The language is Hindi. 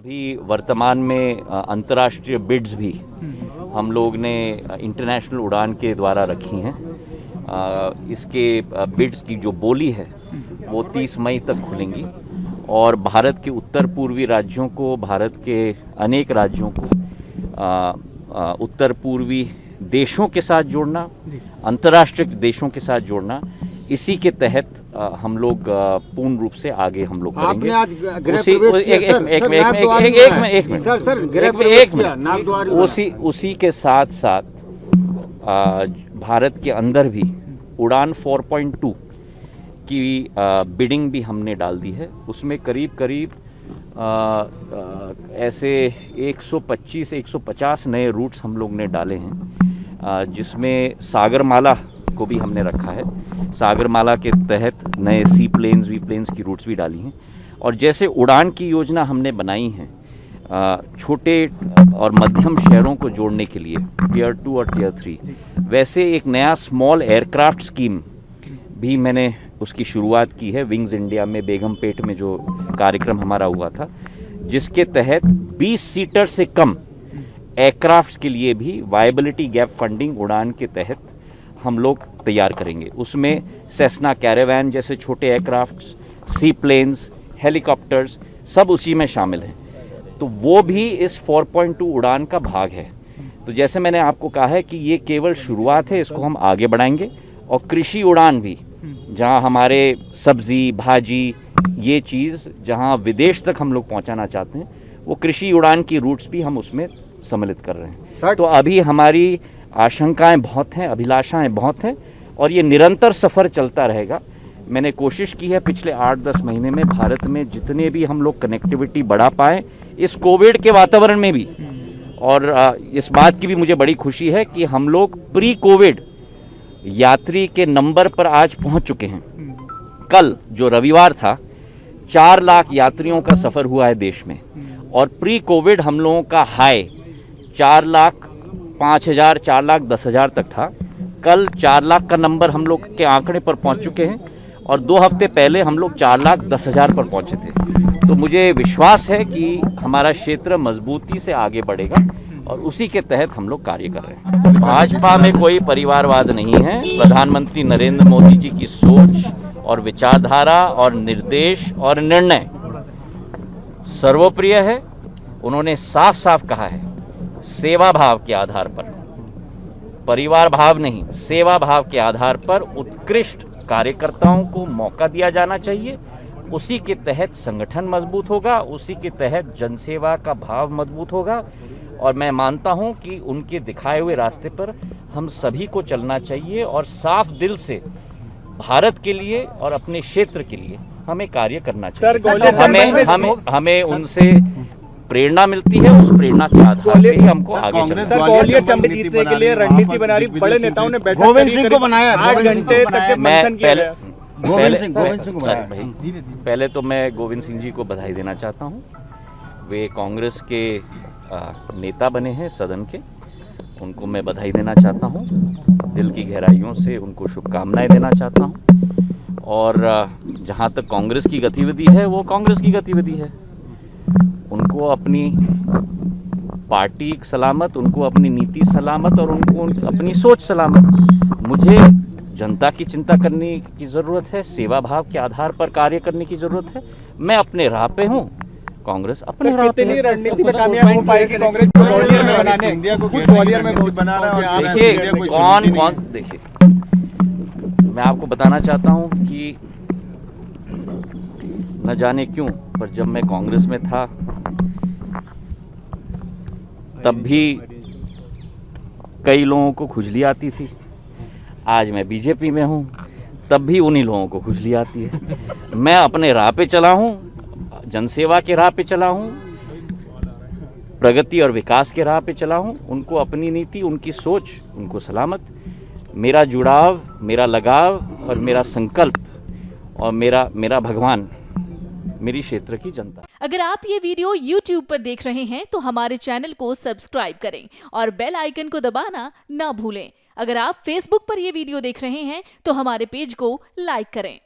अभी वर्तमान में अंतर्राष्ट्रीय बिड्स भी हम लोग ने इंटरनेशनल उड़ान के द्वारा रखी हैं। इसके बिड्स की जो बोली है वो 30 मई तक खुलेंगी और भारत के उत्तर पूर्वी राज्यों को, भारत के अनेक राज्यों को उत्तर पूर्वी देशों के साथ जोड़ना, अंतर्राष्ट्रीय देशों के साथ जोड़ना, इसी के तहत हम लोग पूर्ण रूप से आगे हम लोग करेंगे। उसी के साथ साथ भारत के अंदर भी उड़ान 4.2 की बिडिंग भी हमने डाल दी है। उसमें करीब करीब ऐसे 125-150 नए रूट्स हम लोग ने डाले हैं, जिसमें सागरमाला को भी हमने रखा है। सागरमाला के तहत नए सी प्लेन्स, वी प्लेन्स की रूट्स भी डाली हैं। और जैसे उड़ान की योजना हमने बनाई है छोटे और मध्यम शहरों को जोड़ने के लिए, टियर 2 और टियर 3, वैसे एक नया स्मॉल एयरक्राफ्ट स्कीम भी मैंने उसकी शुरुआत की है। विंग्स इंडिया में बेगमपेट में जो कार्यक्रम हमारा हुआ था, जिसके तहत 20 सीटर से कम एयरक्राफ्ट के लिए भी वायबिलिटी गैप फंडिंग उड़ान के तहत हम लोग तैयार करेंगे। उसमें सेस्ना कैरावैन जैसे छोटे एयरक्राफ्ट, सी प्लेन्स, हेलीकॉप्टर्स सब उसी में शामिल हैं। तो वो भी इस 4.2 उड़ान का भाग है। तो जैसे मैंने आपको कहा है कि ये केवल शुरुआत है, इसको हम आगे बढ़ाएंगे। और कृषि उड़ान भी, जहां हमारे सब्जी, भाजी, ये चीज़ जहां विदेश तक हम लोग पहुंचाना चाहते हैं, वो कृषि उड़ान की रूट्स भी हम उसमें सम्मिलित कर रहे हैं। तो अभी हमारी आशंकाएं बहुत हैं, अभिलाषाएं बहुत हैं और ये निरंतर सफ़र चलता रहेगा। मैंने कोशिश की है पिछले 8-10 महीने में भारत में जितने भी हम लोग कनेक्टिविटी बढ़ा पाएँ इस कोविड के वातावरण में भी। और इस बात की भी मुझे बड़ी खुशी है कि हम लोग प्री कोविड यात्री के नंबर पर आज पहुंच चुके हैं। कल जो रविवार था, 4 लाख यात्रियों का सफ़र हुआ है देश में और प्री कोविड हम लोगों का हाई 4,05,000, 4,10,000 तक था। कल 4 लाख का नंबर हम लोग के आंकड़े पर पहुंच चुके हैं और 2 हफ्ते पहले हम लोग 4,10,000 पर पहुंचे थे। तो मुझे विश्वास है कि हमारा क्षेत्र मजबूती से आगे बढ़ेगा और उसी के तहत हम लोग कार्य कर रहे हैं। भाजपा में कोई परिवारवाद नहीं है। प्रधानमंत्री नरेंद्र मोदी जी की सोच और विचारधारा और निर्देश और निर्णय सर्वप्रिय है। उन्होंने साफ साफ कहा है, सेवा भाव के आधार पर, परिवार भाव नहीं, सेवा भाव के आधार पर उत्कृष्ट कार्यकर्ताओं को मौका दिया जाना चाहिए। उसी के तहत संगठन मजबूत होगा, उसी के तहत जनसेवा का भाव मजबूत होगा। और मैं मानता हूं कि उनके दिखाए हुए रास्ते पर हम सभी को चलना चाहिए और साफ दिल से भारत के लिए और अपने क्षेत्र के लिए हमें कार्य करना चाहिए। हमें उनसे प्रेरणा मिलती है, उस प्रेरणा के आधार पर ही हमको आगे चलना है। ग्वालियर चंबल जीतने के लिए रणनीति बना रही, बड़े नेताओं ने बैठक गोविंद सिंह को बनाया, 8 घंटे तक मंथन किया गया। पहले तो मैं गोविंद सिंह जी को बधाई देना चाहता हूं। वे कांग्रेस के नेता बने हैं सदन के, उनको मैं बधाई देना चाहता हूं, दिल की गहराइयों से उनको शुभकामनाएं देना चाहता हूं। और जहां तक कांग्रेस की गतिविधि है, वो कांग्रेस की गतिविधि है। उनको अपनी पार्टी सलामत, उनको अपनी नीति सलामत और उनको अपनी सोच सलामत। मुझे जनता की चिंता करने की ज़रूरत है, सेवा भाव के आधार पर कार्य करने की ज़रूरत है। मैं अपने राह पे हूँ, कांग्रेस अपने राह पे है। रणनीति में कामयाब हो पाएगी कांग्रेस को ग्वालियर में बनाने, ग्वालियर में बना रहा है। देखिए कौन देखिए, मैं आपको बताना चाहता हूँ कि न जाने क्यों, पर जब मैं कांग्रेस में था तब भी कई लोगों को खुजली आती थी। आज मैं बीजेपी में हूँ, तब भी उन्हीं लोगों को खुजली आती है। मैं अपने राह पे चला हूँ, जनसेवा के राह पे चला हूँ, प्रगति और विकास के राह पे चला हूँ। उनको अपनी नीति, उनकी सोच, उनको सलामत। मेरा जुड़ाव, मेरा लगाव और मेरा संकल्प और मेरा भगवान मेरी क्षेत्र की जनता। अगर आप ये वीडियो YouTube पर देख रहे हैं तो हमारे चैनल को सब्सक्राइब करें और बेल आइकन को दबाना ना भूलें। अगर आप Facebook पर ये वीडियो देख रहे हैं तो हमारे पेज को लाइक करें।